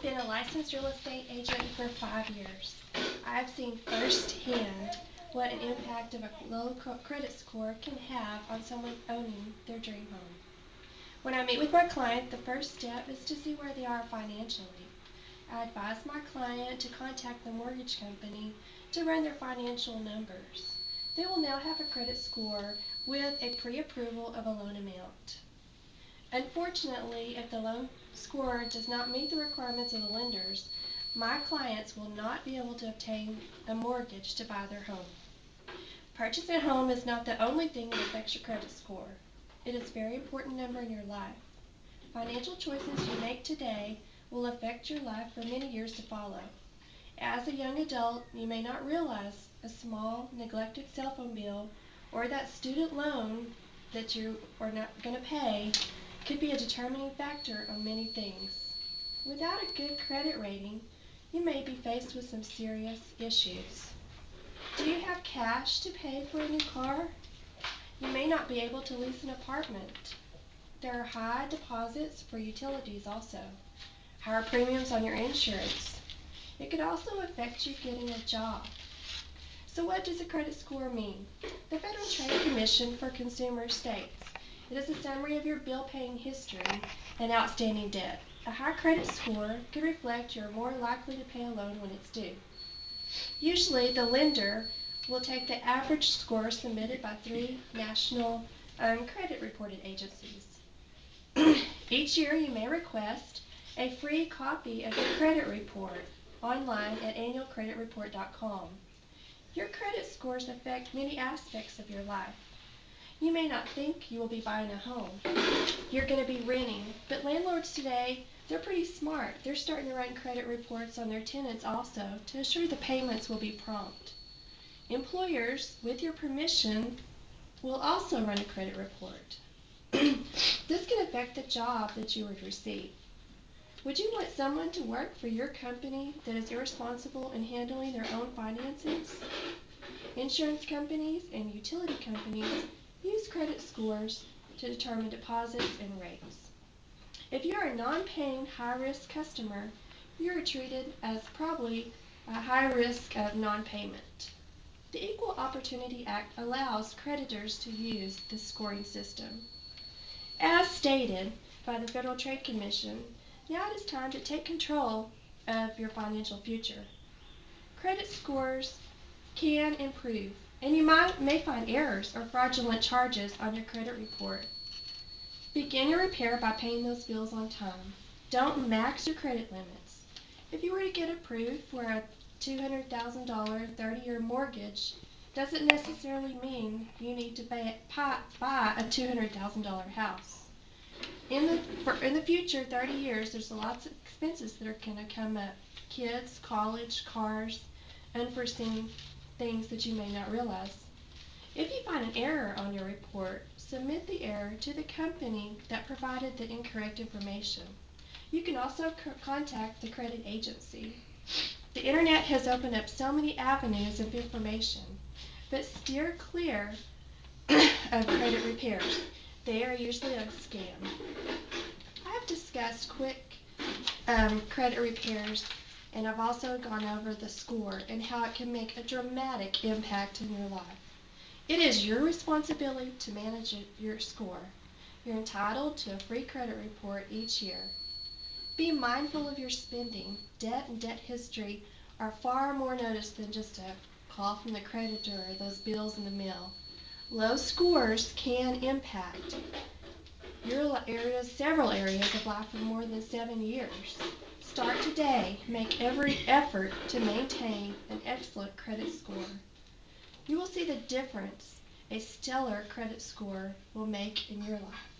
been a licensed real estate agent for 5 years. I've seen firsthand what an impact of a low credit score can have on someone owning their dream home. When I meet with my client, the first step is to see where they are financially. I advise my client to contact the mortgage company to run their financial numbers. They will now have a credit score with a pre-approval of a loan amount. Unfortunately, if the loan score does not meet the requirements of the lenders, my clients will not be able to obtain a mortgage to buy their home. Purchasing a home is not the only thing that affects your credit score. It is a very important number in your life. Financial choices you make today will affect your life for many years to follow. As a young adult, you may not realize a small, neglected cell phone bill or that student loan that you are not going to pay could be a determining factor on many things. Without a good credit rating, you may be faced with some serious issues. Do you have cash to pay for a new car? You may not be able to lease an apartment. There are high deposits for utilities also. Higher premiums on your insurance. It could also affect you getting a job. So what does a credit score mean? The Federal Trade Commission for Consumers states, it is a summary of your bill paying history and outstanding debt. A high credit score could reflect you're more likely to pay a loan when it's due. Usually the lender will take the average score submitted by 3 national credit reporting agencies. Each year you may request a free copy of your credit report online at annualcreditreport.com. Your credit scores affect many aspects of your life. You may not think you will be buying a home. You're going to be renting, but landlords today, they're pretty smart. They're starting to run credit reports on their tenants also to assure the payments will be prompt. Employers, with your permission, will also run a credit report. This can affect the job that you would receive. Would you want someone to work for your company that is irresponsible in handling their own finances? Insurance companies and utility companies use credit scores to determine deposits and rates. If you are a non-paying high-risk customer, you are treated as probably a high risk of non-payment. The Equal Opportunity Act allows creditors to use this scoring system. As stated by the Federal Trade Commission, now it is time to take control of your financial future. Credit scores can improve, and you may find errors or fraudulent charges on your credit report. Begin your repair by paying those bills on time. Don't max your credit limits. If you were to get approved for a $200,000 30-year mortgage, doesn't necessarily mean you need to buy a $200,000 house. In the future, 30 years, there's lots of expenses that are going to come up. Kids, college, cars, unforeseen things that you may not realize. If you find an error on your report, submit the error to the company that provided the incorrect information. You can also contact the credit agency. The internet has opened up so many avenues of information, but steer clear of credit repairs. They are usually a scam. I have discussed quick credit repairs, and I've also gone over the score and how it can make a dramatic impact in your life. It is your responsibility to manage your score. You're entitled to a free credit report each year. Be mindful of your spending. Debt and debt history are far more noticed than just a call from the creditor or those bills in the mail. Low scores can impact several areas of life for more than 7 years. Start today. Make every effort to maintain an excellent credit score. You will see the difference a stellar credit score will make in your life.